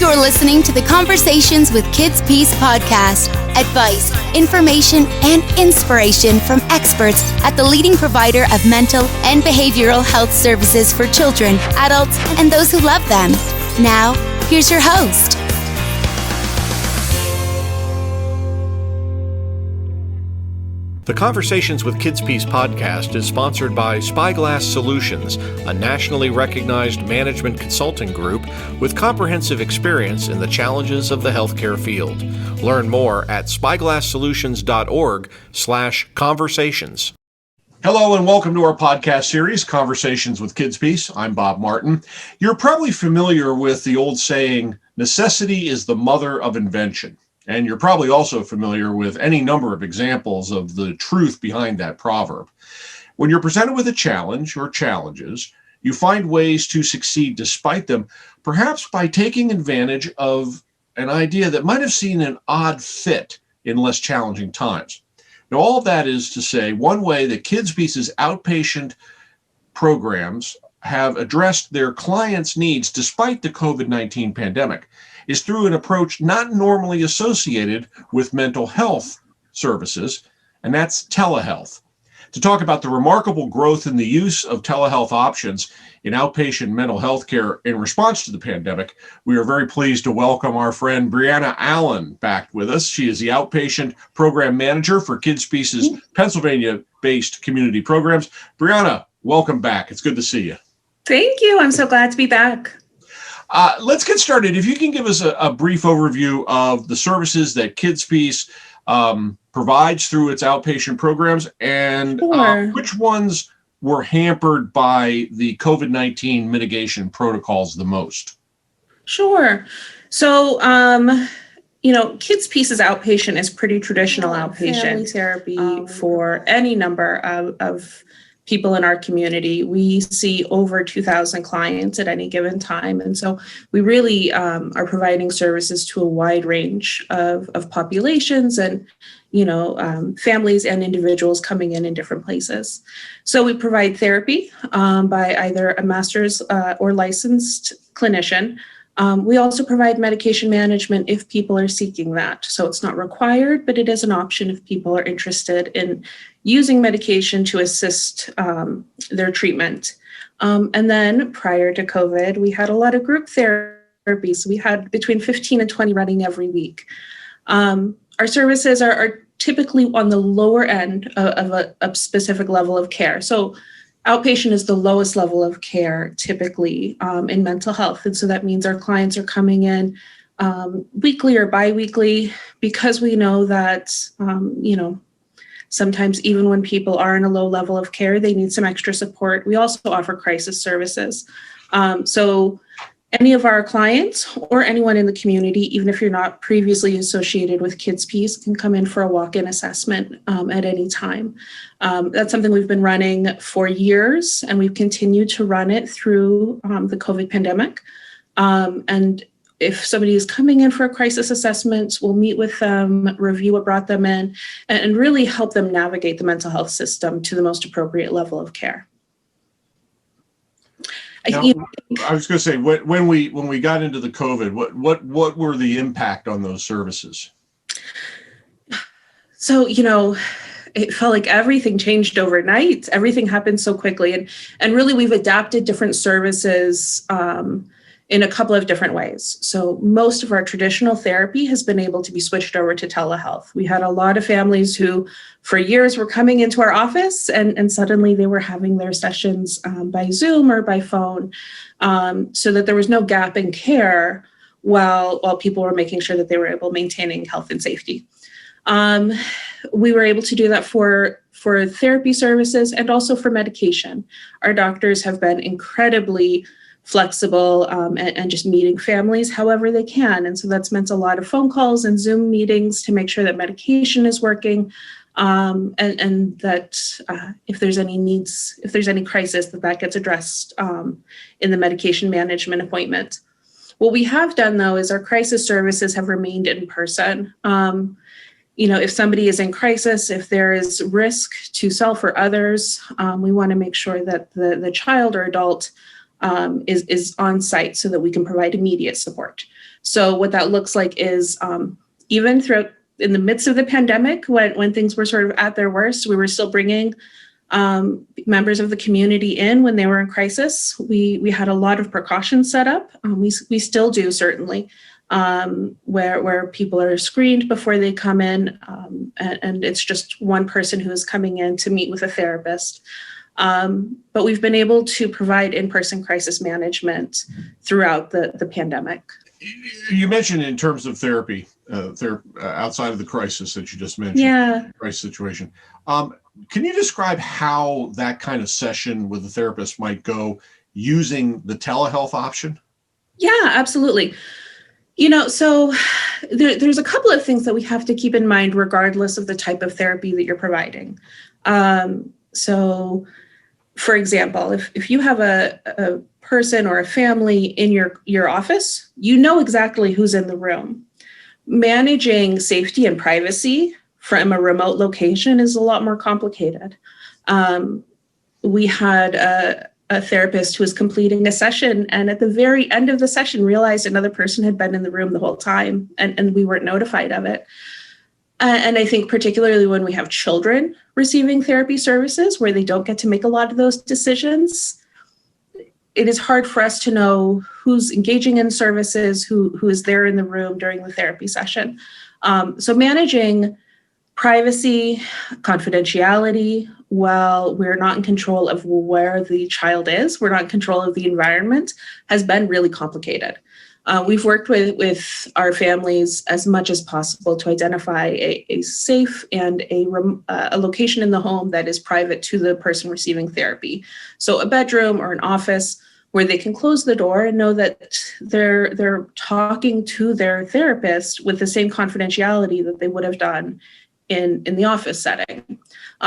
You're listening to the Conversations with KidsPeace podcast. Advice, information, and inspiration from experts at the leading provider of mental and behavioral health services for children, adults, and those who love them. Now, here's your host. The Conversations with KidsPeace podcast is sponsored by Spyglass Solutions, a nationally recognized management consulting group with comprehensive experience in the challenges of the healthcare field. Learn more at spyglasssolutions.org/conversations. Hello and welcome to our podcast series, Conversations with KidsPeace. I'm Bob Martin. You're probably familiar with the old saying, necessity is the mother of invention. And you're probably also familiar with any number of examples of the truth behind that proverb. When you're presented with a challenge or challenges, you find ways to succeed despite them, perhaps by taking advantage of an idea that might have seen an odd fit in less challenging times. Now, all of that is to say, one way that KidsPeace's outpatient programs have addressed their clients' needs despite the COVID-19 pandemic is through an approach not normally associated with mental health services, and that's telehealth. To talk about the remarkable growth in the use of telehealth options in outpatient mental health care in response to the pandemic, we are very pleased to welcome our friend Breannah Allen back with us. She is the outpatient program manager for KidsPeace's Pennsylvania-based community programs. Breannah, welcome back. It's good to see you. Thank you. I'm so glad to be back. Let's get started. If you can give us a brief overview of the services that KidsPeace provides through its outpatient programs and which ones were hampered by the COVID-19 mitigation protocols the most. Sure. So, KidsPeace's outpatient is pretty traditional outpatient therapy for any number of people in our community. We see over 2,000 clients at any given time. And so we really are providing services to a wide range of populations and, families and individuals coming in different places. So we provide therapy by either a master's or licensed clinician. We also provide medication management if people are seeking that. So it's not required, but it is an option if people are interested in using medication to assist their treatment. And then prior to COVID, we had a lot of group therapy. So we had between 15 and 20 running every week. Our services are typically on the lower end of a specific level of care. So outpatient is the lowest level of care typically in mental health. And so that means our clients are coming in weekly or biweekly because we know that, sometimes even when people are in a low level of care, they need some extra support. We also offer crisis services. So any of our clients or anyone in the community, even if you're not previously associated with KidsPeace, can come in for a walk-in assessment at any time. That's something we've been running for years, and we've continued to run it through the COVID pandemic. And if somebody is coming in for a crisis assessment, we'll meet with them, review what brought them in, and really help them navigate the mental health system to the most appropriate level of care. Now, I was going to say, when we got into the COVID, what were the impact on those services? So, it felt like everything changed overnight. Everything happened so quickly. And really, we've adapted different services in a couple of different ways. So most of our traditional therapy has been able to be switched over to telehealth. We had a lot of families who for years were coming into our office and suddenly they were having their sessions by Zoom or by phone, so that there was no gap in care while people were making sure that they were able maintaining health and safety. We were able to do that for therapy services and also for medication. Our doctors have been incredibly flexible and just meeting families however they can. And so that's meant a lot of phone calls and Zoom meetings to make sure that medication is working and that if there's any needs, if there's any crisis, that gets addressed in the medication management appointment. What we have done, though, is our crisis services have remained in person. If somebody is in crisis, if there is risk to self or others, we want to make sure that the child or adult is on site so that we can provide immediate support. So what that looks like is even throughout in the midst of the pandemic, when things were sort of at their worst, we were still bringing members of the community in when they were in crisis. We had a lot of precautions set up. We still do, certainly, where people are screened before they come in, and it's just one person who is coming in to meet with a therapist. But we've been able to provide in-person crisis management throughout the pandemic. You mentioned in terms of therapy, outside of the crisis that you just mentioned, crisis situation. Can you describe how that kind of session with the therapist might go using the telehealth option? Yeah, absolutely. So there's a couple of things that we have to keep in mind, regardless of the type of therapy that you're providing. So, for example, if you have a person or a family in your office, you know exactly who's in the room. Managing safety and privacy from a remote location is a lot more complicated. We had a therapist who was completing a session, and at the very end of the session realized another person had been in the room the whole time, and we weren't notified of it. And I think particularly when we have children receiving therapy services where they don't get to make a lot of those decisions, it is hard for us to know who's engaging in services, who is there in the room during the therapy session. So managing privacy, confidentiality, while we're not in control of where the child is, we're not in control of the environment, has been really complicated. We've worked with our families as much as possible to identify a safe and a location in the home that is private to the person receiving therapy. So a bedroom or an office where they can close the door and know that they're talking to their therapist with the same confidentiality that they would have done in the office setting.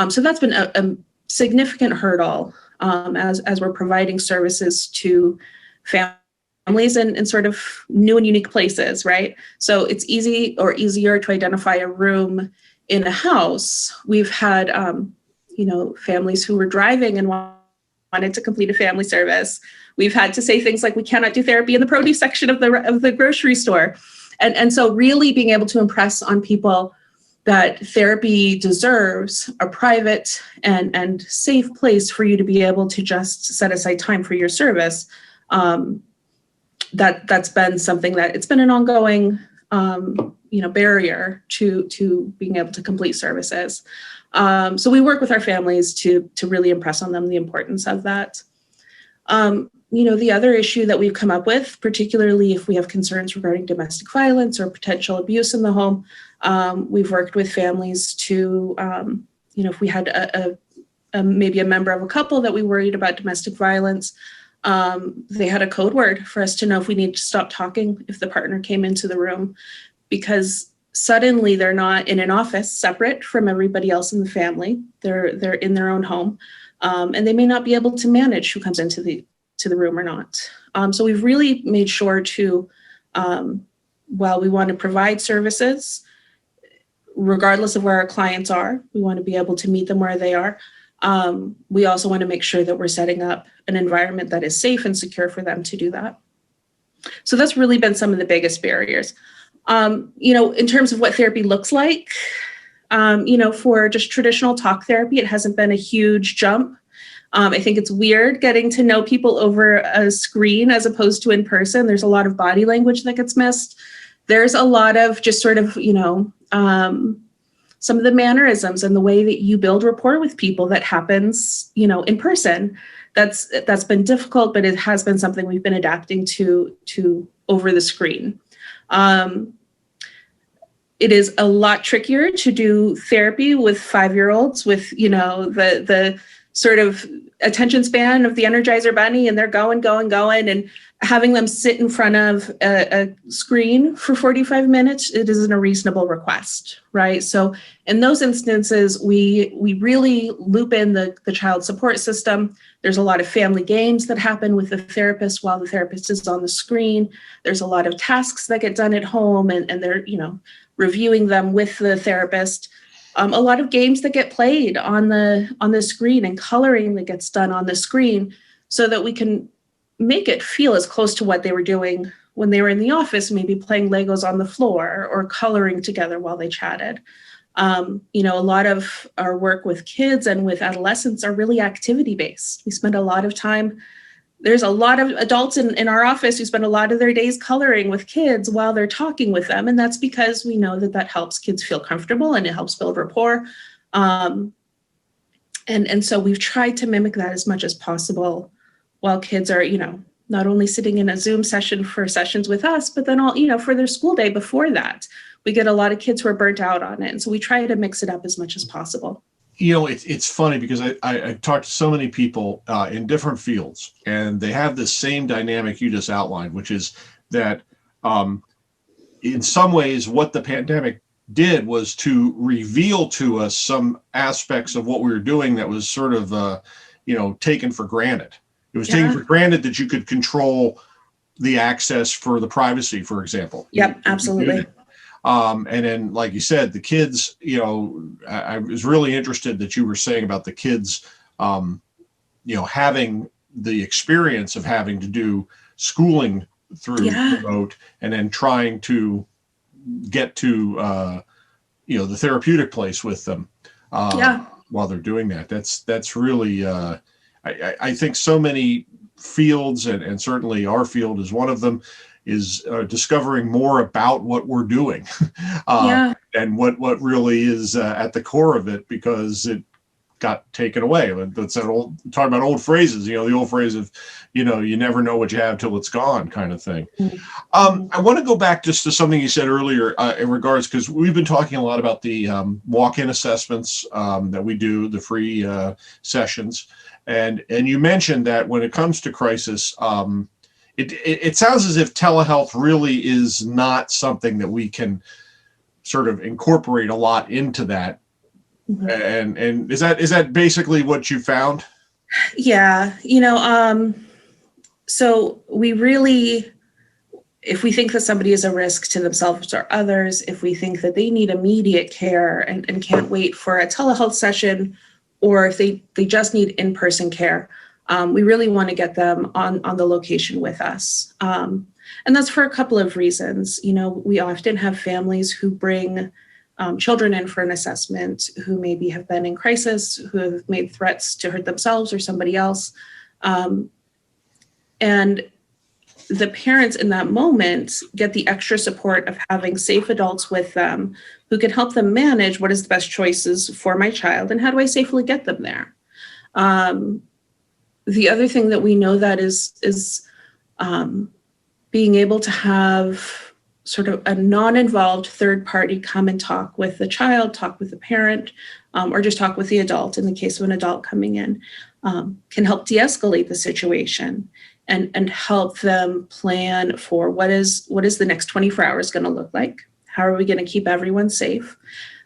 So that's been a significant hurdle as we're providing services to families in sort of new and unique places, right? So it's easier to identify a room in a house. We've had, families who were driving and wanted to complete a family service. We've had to say things like, we cannot do therapy in the produce section of the grocery store. And so really being able to impress on people that therapy deserves a private and safe place for you to be able to just set aside time for your service. That's been something that it's been an ongoing, barrier to being able to complete services. So we work with our families to really impress on them the importance of that. The other issue that we've come up with, particularly if we have concerns regarding domestic violence or potential abuse in the home, we've worked with families to, if we had maybe a member of a couple that we worried about domestic violence, they had a code word for us to know if we need to stop talking if the partner came into the room, because suddenly they're not in an office separate from everybody else in the family. They're in their own home, and they may not be able to manage who comes into the room or not. So we've really made sure to, while we want to provide services, regardless of where our clients are, we want to be able to meet them where they are. We also want to make sure that we're setting up an environment that is safe and secure for them to do that. So that's really been some of the biggest barriers. In terms of what therapy looks like, for just traditional talk therapy, it hasn't been a huge jump. I think it's weird getting to know people over a screen as opposed to in person. There's a lot of body language that gets missed. There's a lot of just sort of, some of the mannerisms and the way that you build rapport with people that happens, in person. That's been difficult, but it has been something we've been adapting to over the screen. It is a lot trickier to do therapy with 5-year-olds with, the sort of attention span of the Energizer Bunny, and they're going, and having them sit in front of a screen for 45 minutes, it isn't a reasonable request, right? So in those instances, we really loop in the child support system. There's a lot of family games that happen with the therapist while the therapist is on the screen. There's a lot of tasks that get done at home, and they're, reviewing them with the therapist. A lot of games that get played on the screen and coloring that gets done on the screen, so that we can make it feel as close to what they were doing when they were in the office, maybe playing Legos on the floor or coloring together while they chatted. A lot of our work with kids and with adolescents are really activity-based. We spend a lot of time. There's a lot of adults in our office who spend a lot of their days coloring with kids while they're talking with them. And that's because we know that helps kids feel comfortable and it helps build rapport. And so we've tried to mimic that as much as possible while kids are, not only sitting in a Zoom session for sessions with us, but then for their school day before that. We get a lot of kids who are burnt out on it. And so we try to mix it up as much as possible. It's funny because I talked to so many people in different fields, and they have this same dynamic you just outlined, which is that in some ways what the pandemic did was to reveal to us some aspects of what we were doing that was sort of, taken for granted. It was taken for granted that you could control the access for the privacy, for example. Yep, absolutely. And then, like you said, the kids, I was really interested that you were saying about the kids, having the experience of having to do schooling through remote and then trying to get to, the therapeutic place with them while they're doing that. That's really, I think so many fields, and certainly our field is one of them, is discovering more about what we're doing and what really is at the core of it, because it got taken away. That's that old, talking about old phrases, the old phrase of, you never know what you have till it's gone kind of thing. I want to go back just to something you said earlier in regards, because we've been talking a lot about the walk-in assessments that we do, the free sessions. And you mentioned that when it comes to crisis, it sounds as if telehealth really is not something that we can sort of incorporate a lot into that. Mm-hmm. And is that basically what you found? Yeah. So we really, if we think that somebody is a risk to themselves or others, if we think that they need immediate care and can't wait for a telehealth session, or if they just need in-person care, we really want to get them on the location with us. And that's for a couple of reasons. We often have families who bring children in for an assessment who maybe have been in crisis, who have made threats to hurt themselves or somebody else. And the parents in that moment get the extra support of having safe adults with them who can help them manage what is the best choices for my child and how do I safely get them there. The other thing that we know that is being able to have sort of a non-involved third party come and talk with the child, talk with the parent, or just talk with the adult in the case of an adult coming in, can help de-escalate the situation and help them plan for what is the next 24 hours going to look like? How are we going to keep everyone safe?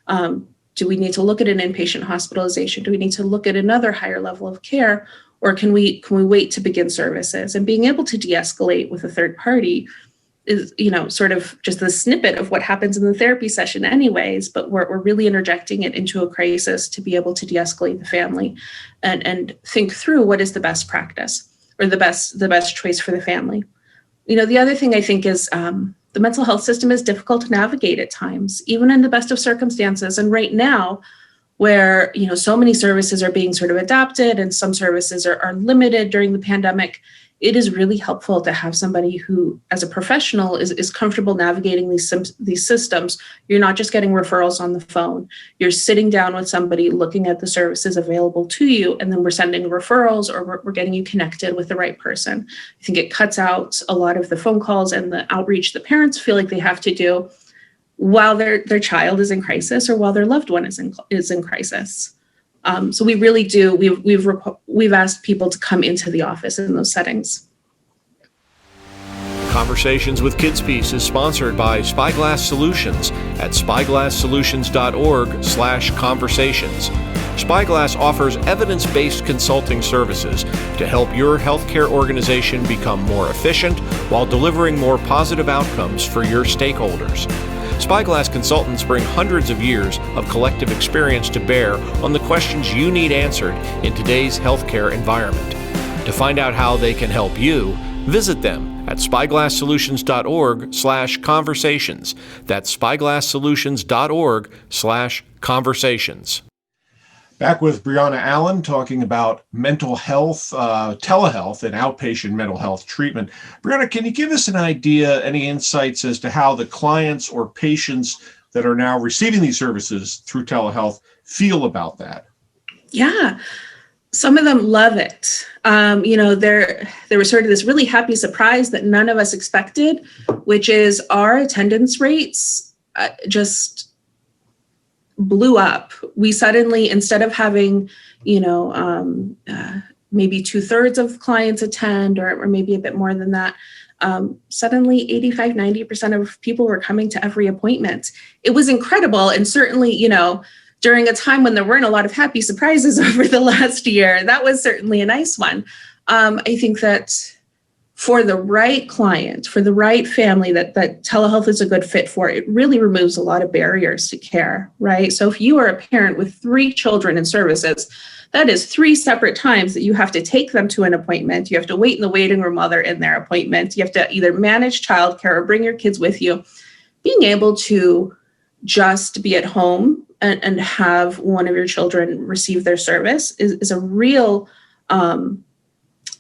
Do we need to look at an inpatient hospitalization? Do we need to look at another higher level of care? Or can we wait to begin services? And being able to de-escalate with a third party is, sort of just the snippet of what happens in the therapy session anyways, but we're really interjecting it into a crisis to be able to de-escalate the family and think through what is the best practice or the best choice for the family. The other thing I think is the mental health system is difficult to navigate at times, even in the best of circumstances. And right now, where so many services are being sort of adapted and some services are limited during the pandemic, it is really helpful to have somebody who, as a professional, is comfortable navigating these systems. You're not just getting referrals on the phone. You're sitting down with somebody, looking at the services available to you, and then we're sending referrals or we're getting you connected with the right person. I think it cuts out a lot of the phone calls and the outreach that parents feel like they have to do while their child is in crisis or while their loved one is in crisis. So we really do. We've asked people to come into the office in those settings. Conversations with KidsPeace is sponsored by Spyglass Solutions at spyglasssolutions.org/conversations. Spyglass offers evidence-based consulting services to help your healthcare organization become more efficient while delivering more positive outcomes for your stakeholders. Spyglass consultants bring hundreds of years of collective experience to bear on the questions you need answered in today's healthcare environment. To To find out how they can help you, visit them at spyglasssolutions.org/conversations. That's spyglasssolutions.org/conversations. Back with Breannah Allen talking about mental health, telehealth, and outpatient mental health treatment. Breannah, can you give us an idea, any insights as to how the clients or patients that are now receiving these services through telehealth feel about that? Yeah, some of them love it. There was sort of this really happy surprise that none of us expected, which is our attendance rates just blew up. We suddenly, instead of having, maybe 2/3 of clients attend or maybe a bit more than that, suddenly 85-90% of people were coming to every appointment. It was incredible. And certainly, during a time when there weren't a lot of happy surprises over the last year, that was certainly a nice one. I think that for the right client, for the right family that telehealth is a good fit for, it really removes a lot of barriers to care, right? So if you are a parent with 3 children in services, that is 3 separate times that you have to take them to an appointment. You have to wait in the waiting room while they're in their appointment. You have to either manage childcare or bring your kids with you. Being able to just be at home and have one of your children receive their service is a real,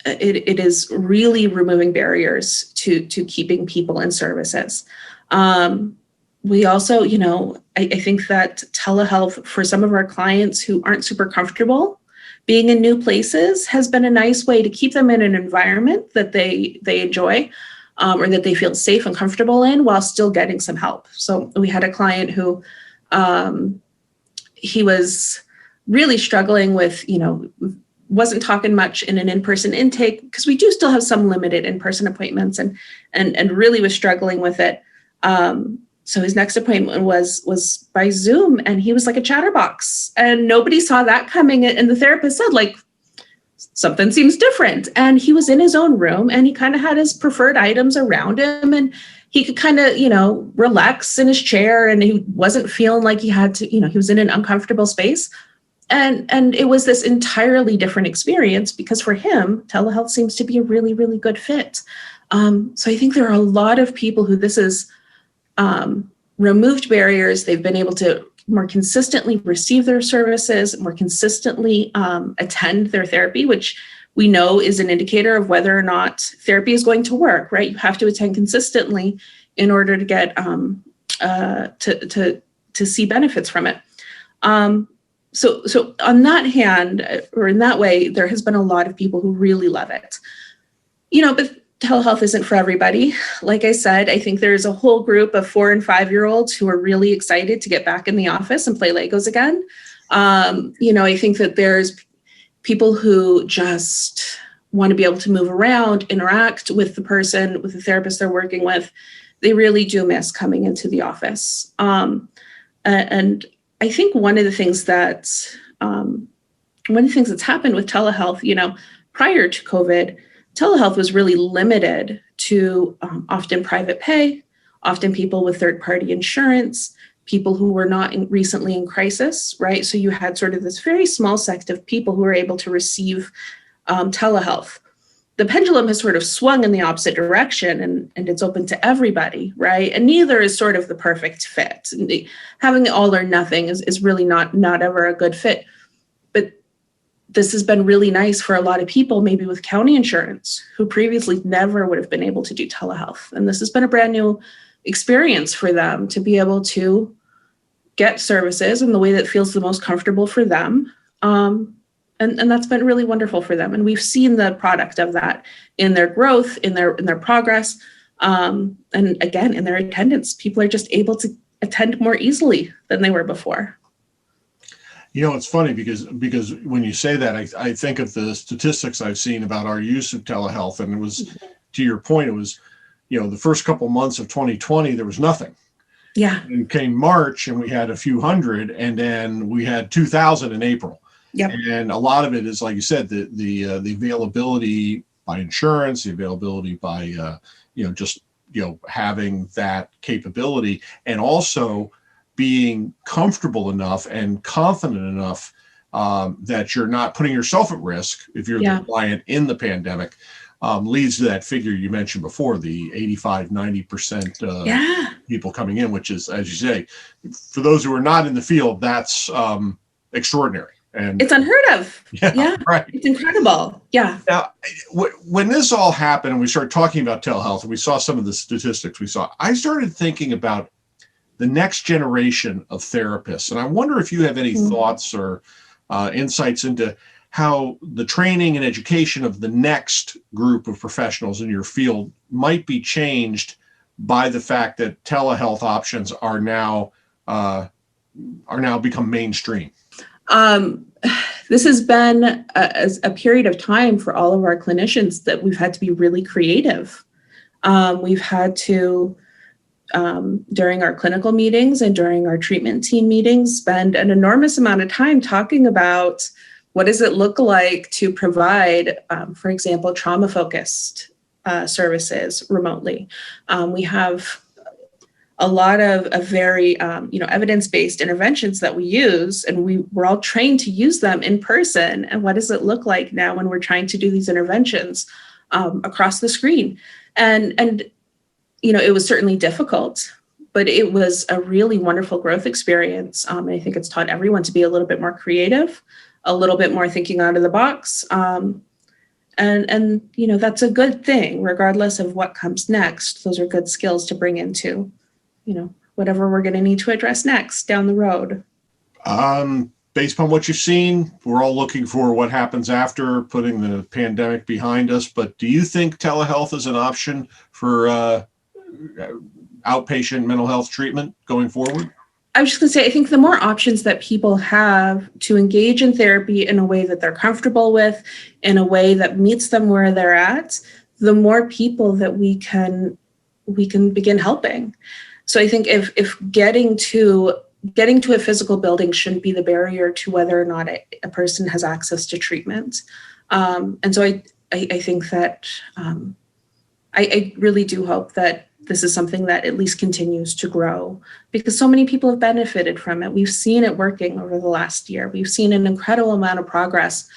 it is really removing barriers to keeping people in services. We also, I think that telehealth for some of our clients who aren't super comfortable being in new places has been a nice way to keep them in an environment that they enjoy, or that they feel safe and comfortable in while still getting some help. So we had a client who, he was really struggling with, wasn't talking much in an in-person intake because we do still have some limited in-person appointments, and really was struggling with it. So his next appointment was by Zoom, and he was like a chatterbox, and nobody saw that coming. And the therapist said, something seems different. And he was in his own room, and he kind of had his preferred items around him, and he could kind of, relax in his chair, and he wasn't feeling like he had to, he was in an uncomfortable space. And it was this entirely different experience because for him, telehealth seems to be a really, really good fit. So I think there are a lot of people who this is removed barriers. They've been able to more consistently receive their services, more consistently attend their therapy, which we know is an indicator of whether or not therapy is going to work, right? You have to attend consistently in order to get to see benefits from it. So on that hand, or in that way, there has been a lot of people who really love it. But telehealth isn't for everybody. Like I said, I think there's a whole group of 4 and 5-year-olds who are really excited to get back in the office and play Legos again. I think that there's people who just want to be able to move around, interact with the person, with the therapist they're working with. They really do miss coming into the office. And I think one of the things that's happened with telehealth, prior to COVID, telehealth was really limited to often private pay, often people with third-party insurance, people who were not recently in crisis, right? So you had sort of this very small sect of people who were able to receive telehealth. The pendulum has sort of swung in the opposite direction, and it's open to everybody, right? And neither is sort of the perfect fit. Having it all or nothing is really not ever a good fit. But this has been really nice for a lot of people, maybe with county insurance, who previously never would have been able to do telehealth. And this has been a brand new experience for them to be able to get services in the way that feels the most comfortable for them. And that's been really wonderful for them. And we've seen the product of that in their growth, in their progress, and again, in their attendance. People are just able to attend more easily than they were before. It's funny because when you say that, I think of the statistics I've seen about our use of telehealth. And it was, to your point, it was, the first couple months of 2020, there was nothing. Yeah. And came March and we had a few hundred, and then we had 2,000 in April. Yep. And a lot of it is, like you said, the availability by insurance, the availability by, having that capability, and also being comfortable enough and confident enough that you're not putting yourself at risk if you're the client in the pandemic, leads to that figure you mentioned before, the 85-90% people coming in, which is, as you say, for those who are not in the field, that's extraordinary. And it's unheard of. Yeah, right. It's incredible. Yeah. Now, when this all happened and we started talking about telehealth and we saw some of the statistics we saw, I started thinking about the next generation of therapists. And I wonder if you have any thoughts or insights into how the training and education of the next group of professionals in your field might be changed by the fact that telehealth options are now become mainstream. This has been a period of time for all of our clinicians that we've had to be really creative. We've had to, during our clinical meetings and during our treatment team meetings, spend an enormous amount of time talking about what does it look like to provide, for example, trauma-focused services remotely. We have a lot of very evidence-based interventions that we use, and we're all trained to use them in person. And what does it look like now when we're trying to do these interventions across the screen? And it was certainly difficult, but it was a really wonderful growth experience. And I think it's taught everyone to be a little bit more creative, a little bit more thinking out of the box. And that's a good thing, regardless of what comes next. Those are good skills to bring into whatever we're going to need to address next down the road. Based upon what you've seen, we're all looking for what happens after putting the pandemic behind us. But do you think telehealth is an option for outpatient mental health treatment going forward? I was just going to say, I think the more options that people have to engage in therapy in a way that they're comfortable with, in a way that meets them where they're at, the more people that we can begin helping. So I think if getting to a physical building shouldn't be the barrier to whether or not a person has access to treatment. And so I think that I really do hope that this is something that at least continues to grow, because so many people have benefited from it. We've seen it working over the last year. We've seen an incredible amount of progress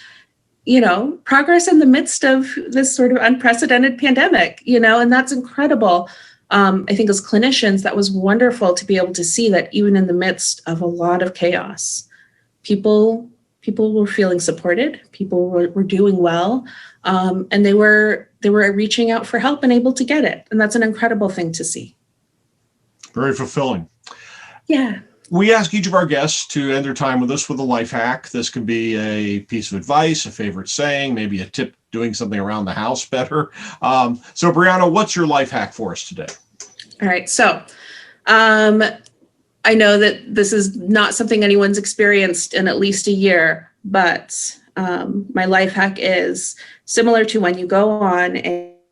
in the midst of this sort of unprecedented pandemic, and that's incredible. I think as clinicians, that was wonderful to be able to see that even in the midst of a lot of chaos, people were feeling supported, people were doing well, and they were reaching out for help and able to get it. And that's an incredible thing to see. Very fulfilling. Yeah. We ask each of our guests to end their time with us with a life hack. This can be a piece of advice, a favorite saying, maybe a tip doing something around the house better. So Breannah, what's your life hack for us today? All right. So I know that this is not something anyone's experienced in at least a year, but my life hack is similar to when you go on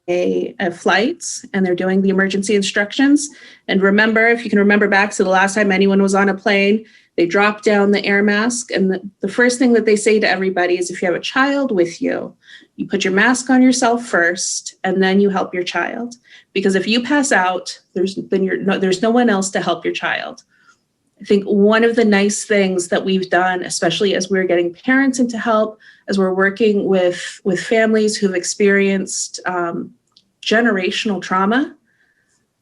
a flight and they're doing the emergency instructions. And remember, if you can remember back to the last time anyone was on a plane, they drop down the air mask. And the first thing that they say to everybody is, if you have a child with you, you put your mask on yourself first, and then you help your child. Because if you pass out, there's no one else to help your child. I think one of the nice things that we've done, especially as we're getting parents into help, as we're working with families who've experienced generational trauma,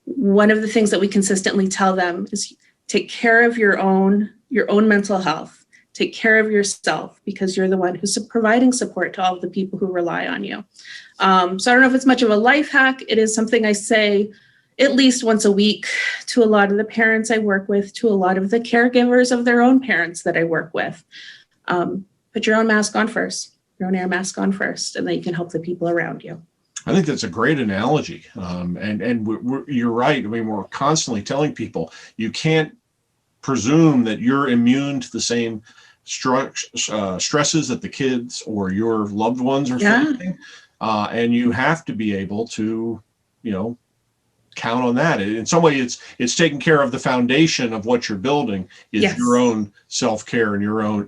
one of the things that we consistently tell them is take care of your own mental health. Take care of yourself, because you're the one who's providing support to all of the people who rely on you. So I don't know if it's much of a life hack. It is something I say at least once a week to a lot of the parents I work with, to a lot of the caregivers of their own parents that I work with. Put your own mask on first, your own air mask on first, and then you can help the people around you. I think that's a great analogy. And you're right. I mean, we're constantly telling people you can't presume that you're immune to the same stresses that the kids or your loved ones are facing. And you have to be able to, count on that. In some way, it's taking care of the foundation of what you're building is your own self-care and your own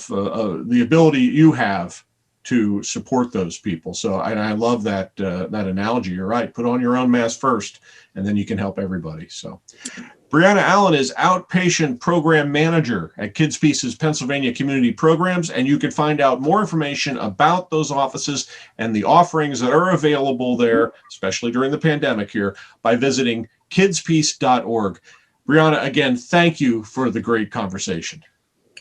the ability you have to support those people. So I love that that analogy. You're right. Put on your own mask first, and then you can help everybody. So Breannah Allen is outpatient program manager at KidsPeace's Pennsylvania Community Programs, and you can find out more information about those offices and the offerings that are available there, especially during the pandemic here, by visiting kidspeace.org. Breannah, again, thank you for the great conversation.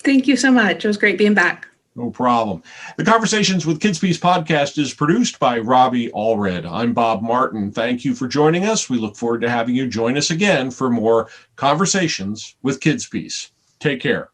Thank you so much. It was great being back. No problem. The Conversations with KidsPeace podcast is produced by Robbie Allred. I'm Bob Martin. Thank you for joining us. We look forward to having you join us again for more Conversations with KidsPeace. Take care.